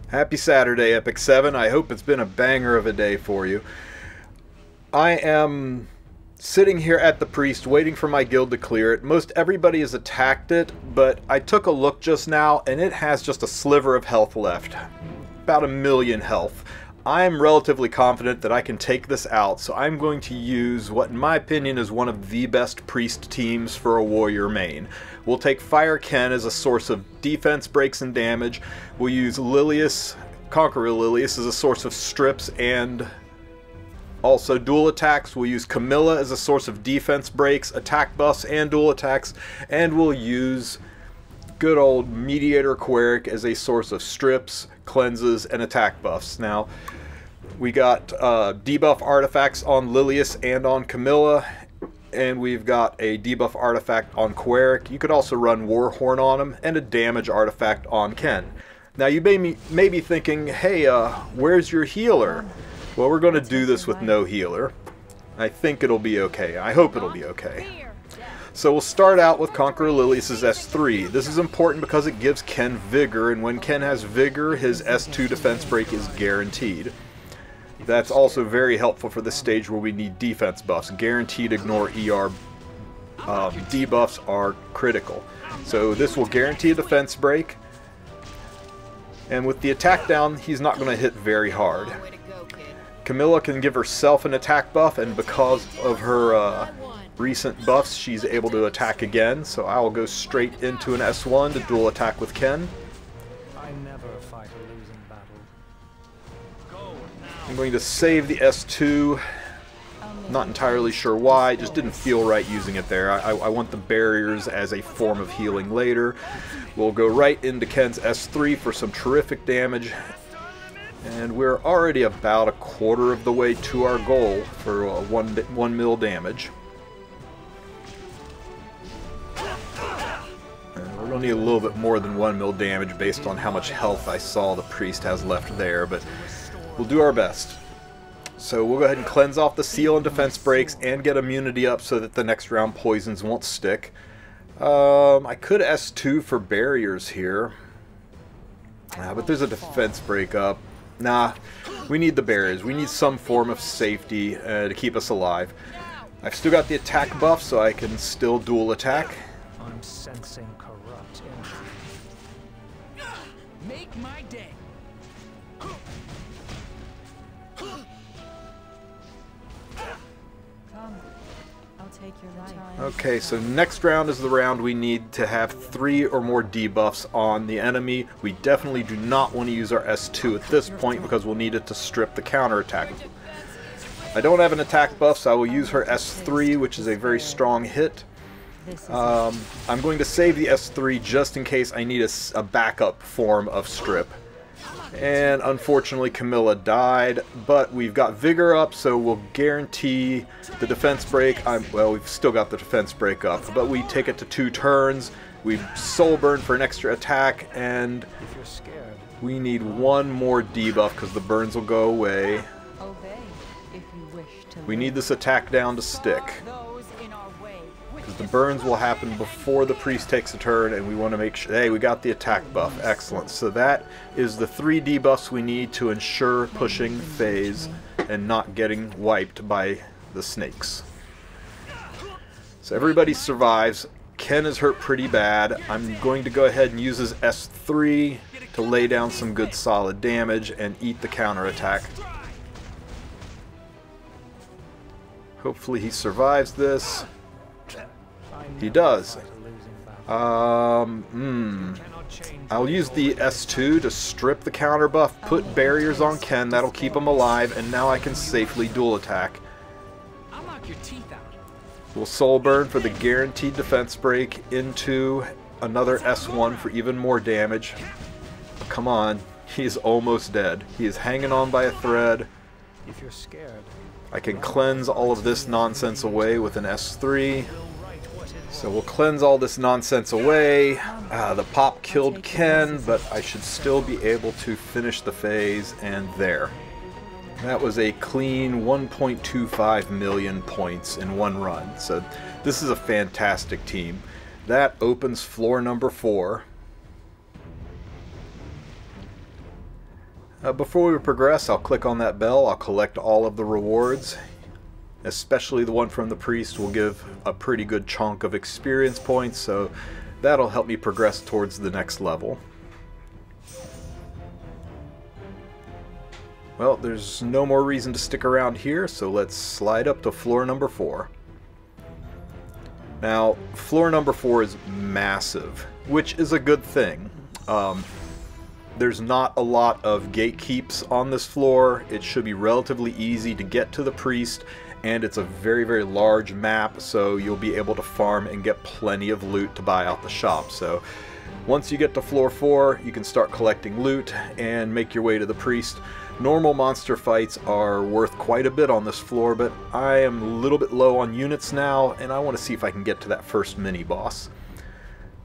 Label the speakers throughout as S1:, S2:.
S1: Happy Saturday, Epic 7. I hope it's been a banger of a day for you. I am sitting here at the Priest waiting for my guild to clear it. Most everybody has attacked it, but I took a look just now and it has just a sliver of health left. About 1,000,000 health. I'm relatively confident that I can take this out, so I'm going to use what in my opinion is one of the best Priest teams for a warrior main. We'll take Fire Ken as a source of defense, breaks, and damage. We'll use Lilias, Conqueror Lilias as a source of strips and also dual attacks. We'll use Camilla as a source of defense, breaks, attack buffs, and dual attacks. And we'll use good old Mediator Queric as a source of strips, cleanses, and attack buffs. Now, we got debuff artifacts on Lilias and on Camilla, and we've got a debuff artifact on Queric. You could also run Warhorn on him, and a damage artifact on Ken. Now, you may be thinking, hey, where's your healer? Well, we're going to do this with no healer. I think it'll be okay. I hope it'll be okay. So we'll start out with Conqueror Lilias' S3. This is important because it gives Ken Vigor, and when Ken has Vigor, his S2 defense break is guaranteed. That's also very helpful for the stage where we need defense buffs. Guaranteed ignore ER debuffs are critical. So this will guarantee a defense break, and with the attack down, he's not going to hit very hard. Camilla can give herself an attack buff, and because of her recent buffs, she's able to attack again, so I will go straight into an S1 to dual attack with Ken.
S2: I never fight a losing battle.
S1: I'm going to save the S2. Not entirely sure why, it just didn't feel right using it there. I want the barriers as a form of healing later. We'll go right into Ken's S3 for some terrific damage. And we're already about a quarter of the way to our goal for 1 mil damage. And we're going to need a little bit more than 1 mil damage based on how much health I saw the Priest has left there, but we'll do our best. So we'll go ahead and cleanse off the seal and defense breaks and get immunity up so that the next round poisons won't stick. I could S2 for barriers here, but there's a defense break up. Nah, we need the barriers. We need some form of safety to keep us alive. I've still got the attack buff, so I can still dual attack.
S2: I'm sensing corrupt energy.
S3: Make my day.
S4: Come, I'll take your life.
S1: Okay, so next round is the round we need to have 3 or more debuffs on the enemy. We definitely do not want to use our S2 at this point because we'll need it to strip the counterattack. I don't have an attack buff, so I will use her S3, which is a very strong hit. I'm going to save the S3 just in case I need a backup form of strip. And unfortunately Camilla died, but we've got Vigor up, so we'll guarantee the defense break. Well, we've still got the defense break up, but we take it to 2 turns. We soulburn for an extra attack, and we need 1 more debuff because the burns will go away. We need this attack down to stick, because the burns will happen before the Priest takes a turn, and we want to make sure. Hey, we got the attack buff. Excellent. So that is the 3 debuffs we need to ensure pushing phase and not getting wiped by the snakes. So everybody survives. Ken is hurt pretty bad. I'm going to go ahead and use his S3 to lay down some good solid damage and eat the counterattack. Hopefully he survives this. He does. I'll use the S2 to strip the counter buff, put barriers on Ken, that'll keep him alive, and now I can safely dual attack. We'll soulburn for the guaranteed defense break into another S1 for even more damage. Come on, he is almost dead. He is hanging on by a thread.
S2: If you're scared,
S1: I can cleanse all of this nonsense away with an S3. So we'll cleanse all this nonsense away. The pop killed Ken, but I should still be able to finish the phase, and there. That was a clean 1.25 million points in 1 run. So this is a fantastic team. That opens floor number 4. Before we progress, I'll click on that bell. I'll collect all of the rewards. Especially the one from the priest will give a pretty good chunk of experience points, so that'll help me progress towards the next level. Well, there's no more reason to stick around here, so let's slide up to floor number 4. Now, floor number 4 is massive, which is a good thing. There's not a lot of gatekeeps on this floor. It should be relatively easy to get to the priest, and it's a very, very large map, so you'll be able to farm and get plenty of loot to buy out the shop. So once you get to floor 4, you can start collecting loot and make your way to the priest. Normal monster fights are worth quite a bit on this floor, but I am a little bit low on units now, and I want to see if I can get to that first mini-boss.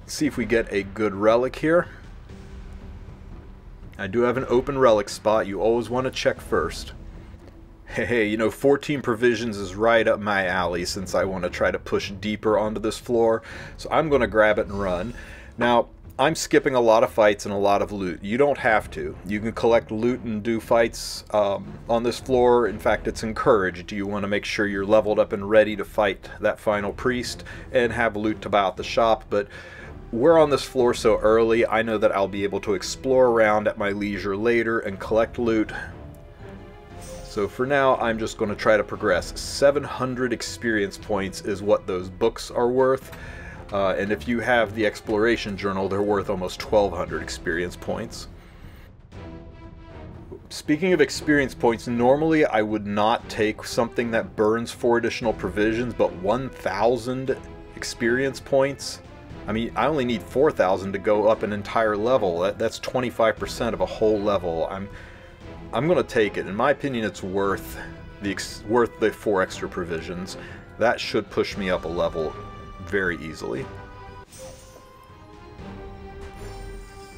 S1: See if we get a good relic here. I do have an open relic spot. You always want to check first. Hey, you know, 14 provisions is right up my alley since I want to try to push deeper onto this floor, so I'm going to grab it and run. Now, I'm skipping a lot of fights and a lot of loot. You don't have to. You can collect loot and do fights on this floor. In fact, it's encouraged. You want to make sure you're leveled up and ready to fight that final priest and have loot to buy out the shop, but we're on this floor so early, I know that I'll be able to explore around at my leisure later and collect loot. So for now, I'm just going to try to progress. 700 experience points is what those books are worth. And if you have the exploration journal, they're worth almost 1,200 experience points. Speaking of experience points, normally I would not take something that burns 4 additional provisions, but 1,000 experience points? I mean, I only need 4,000 to go up an entire level. That's 25% of a whole level. I'm going to take it. In my opinion, it's worth the 4 extra provisions. That should push me up a level very easily.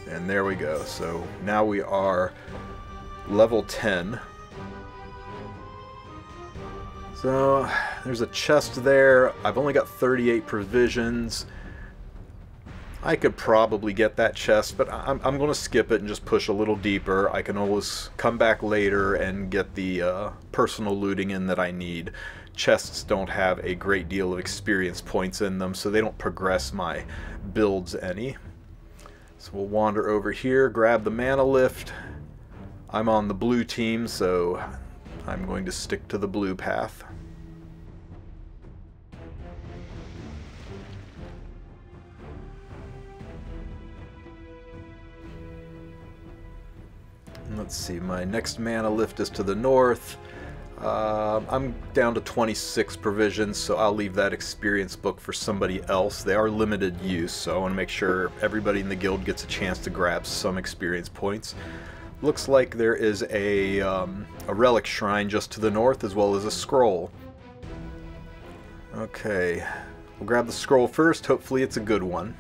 S1: And there we go. So now we are level 10. So there's a chest there. I've only got 38 provisions. I could probably get that chest, but I'm going to skip it and just push a little deeper. I can always come back later and get the personal looting in that I need. Chests don't have a great deal of experience points in them, so they don't progress my builds any. So we'll wander over here, grab the mana lift. I'm on the blue team, so I'm going to stick to the blue path. Let's see, my next mana lift is to the north. I'm down to 26 provisions, so I'll leave that experience book for somebody else. They are limited use, so I want to make sure everybody in the guild gets a chance to grab some experience points. Looks like there is a relic shrine just to the north, as well as a scroll. Okay, we'll grab the scroll first. Hopefully it's a good one.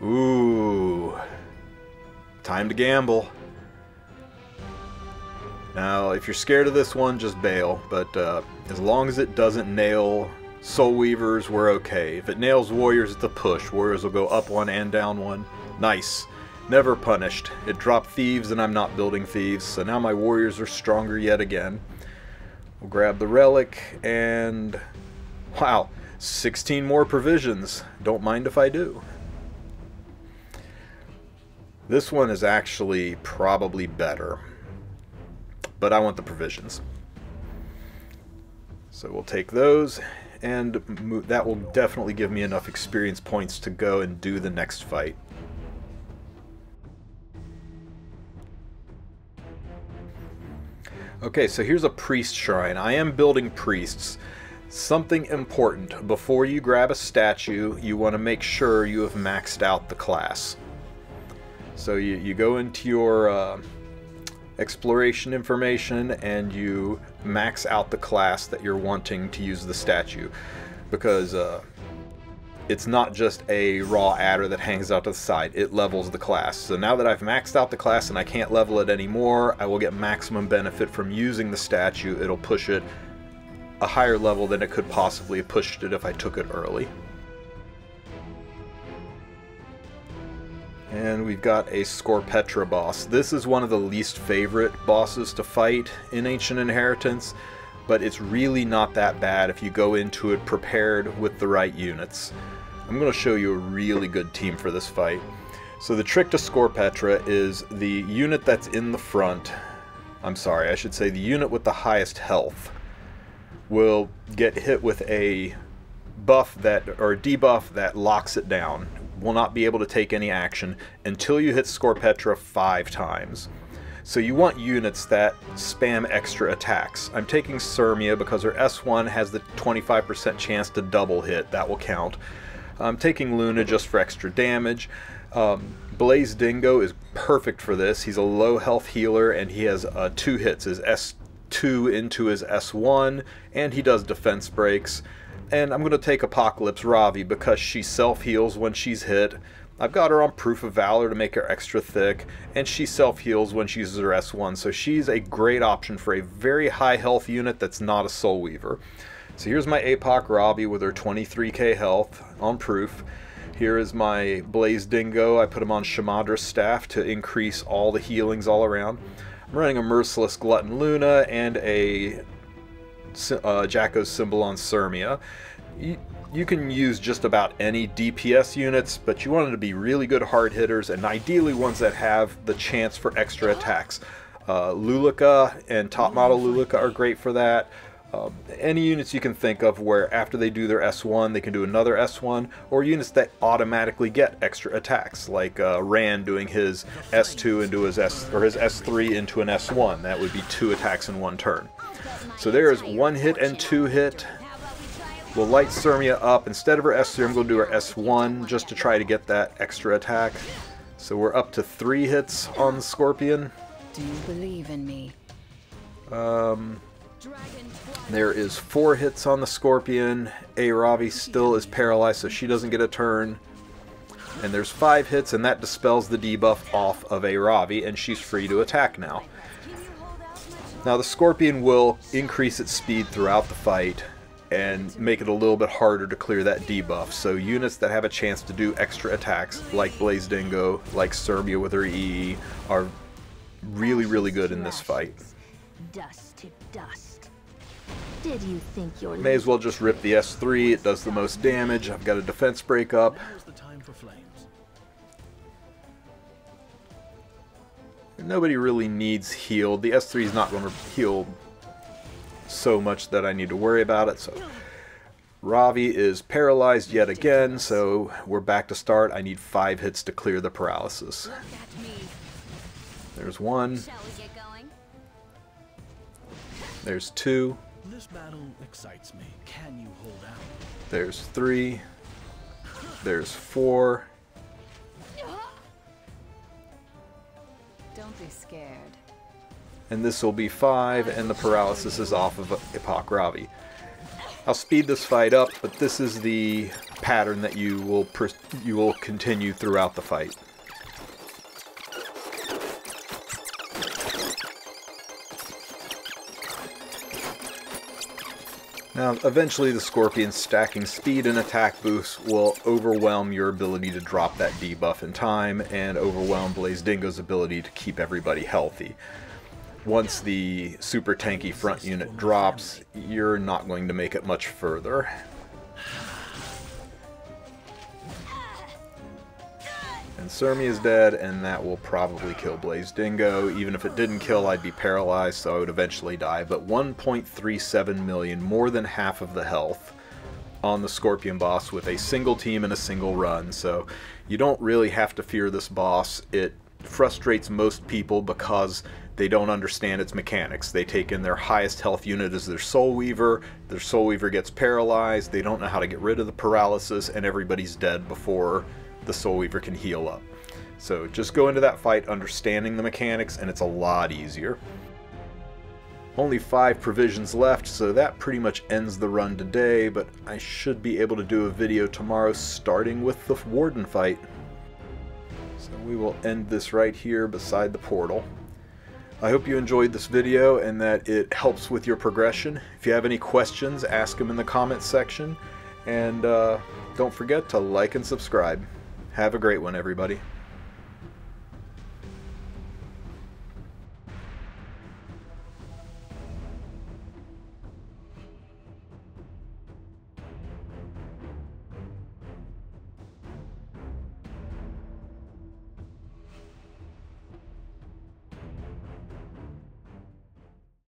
S1: Ooh, time to gamble. Now, if you're scared of this one, just bail, but as long as it doesn't nail Soul Weavers, we're okay. If it nails Warriors, it's a push. Warriors will go up 1 and down 1. Nice. Never punished. It dropped Thieves, and I'm not building Thieves, so now my Warriors are stronger yet again. We'll grab the relic, and wow, 16 more provisions. Don't mind if I do. This one is actually probably better, but I want the provisions. So we'll take those, and that will definitely give me enough experience points to go and do the next fight. Okay, so here's a priest shrine. I am building priests. Something important, before you grab a statue, you want to make sure you have maxed out the class. So you go into your exploration information and you max out the class that you're wanting to use the statue, because it's not just a raw adder that hangs out to the side, it levels the class. So now that I've maxed out the class and I can't level it anymore, I will get maximum benefit from using the statue. It'll push it a higher level than it could possibly have pushed it if I took it early. And we've got a Scorpetra boss. This is one of the least favorite bosses to fight in Ancient Inheritance, but it's really not that bad if you go into it prepared with the right units. I'm going to show you a really good team for this fight. So the trick to Scorpetra is the unit that's in the front, I'm sorry, I should say the unit with the highest health will get hit with a buff that, or debuff that locks it down. Will not be able to take any action until you hit Scorpetra 5 times. So you want units that spam extra attacks. I'm taking Sirmia because her S1 has the 25% chance to double hit. That will count. I'm taking Luna just for extra damage. Blaze Dingo is perfect for this. He's a low health healer and he has 2 hits, his S2 into his S1, and he does defense breaks. And I'm going to take Apocalypse Ravi because she self-heals when she's hit. I've got her on Proof of Valor to make her extra thick, and she self-heals when she uses her S1, so she's a great option for a very high health unit that's not a Soul Weaver. So here's my APOC Ravi with her 23k health on Proof. Here is my Blaze Dingo. I put him on Shamadra's Staff to increase all the healings all around. I'm running a Merciless Glutton Luna and a Jacko's Symbol on Sirmia. You can use just about any DPS units, but you want them to be really good hard hitters and ideally ones that have the chance for extra attacks. Lulika and top model Lulika are great for that. Any units you can think of where after they do their S1 they can do another S1, or units that automatically get extra attacks, like Rand doing his S2 into his his S3 into an S1. That would be 2 attacks in 1 turn. So there is 1 hit and 2 hit. We'll light Sirmia up. Instead of her S3, I'm going to do her S1 just to try to get that extra attack. So we're up to 3 hits on the Scorpion.
S4: Do you believe in me?
S1: There is 4 hits on the Scorpion. Ravi still is paralyzed, so she doesn't get a turn. And there's 5 hits, and that dispels the debuff off of Ravi, and she's free to attack now. Now the Scorpion will increase its speed throughout the fight and make it a little bit harder to clear that debuff. So units that have a chance to do extra attacks, like Blaze Dingo, like Sirmia with her EE, are really, really good in this fight.
S3: Dust to dust. Did you think you're
S1: May as well just rip the S3, it does the most damage. I've got a defense break up. Nobody really needs healed. The S3 is not going to heal so much that I need to worry about it. So Ravi is paralyzed yet again, so we're back to start. I need 5 hits to clear the paralysis. There's 1. There's 2.
S5: This battle excites me. Can you hold out?
S1: There's 3. There's 4.
S4: Don't be scared.
S1: And this will be 5, and the paralysis is off of APOC Ravi. I'll speed this fight up, but this is the pattern that you will continue throughout the fight. Now, eventually the Scorpion's stacking speed and attack boosts will overwhelm your ability to drop that debuff in time, and overwhelm Blaze Dingo's ability to keep everybody healthy. Once the super tanky front unit drops, you're not going to make it much further. And Sirmia is dead, and that will probably kill Blaze Dingo. Even if it didn't kill, I'd be paralyzed, so I would eventually die. But 1.37 million, more than half of the health on the Scorpion boss with a single team and a single run. So you don't really have to fear this boss. It frustrates most people because they don't understand its mechanics. They take in their highest health unit as their Soul Weaver gets paralyzed, they don't know how to get rid of the paralysis, and everybody's dead before the Soul Weaver can heal up. So just go into that fight understanding the mechanics, and it's a lot easier. Only 5 provisions left, so that pretty much ends the run today, but I should be able to do a video tomorrow starting with the Warden fight. So we will end this right here beside the portal. I hope you enjoyed this video and that it helps with your progression. If you have any questions, ask them in the comments section. And don't forget to like and subscribe. Have a great one, everybody.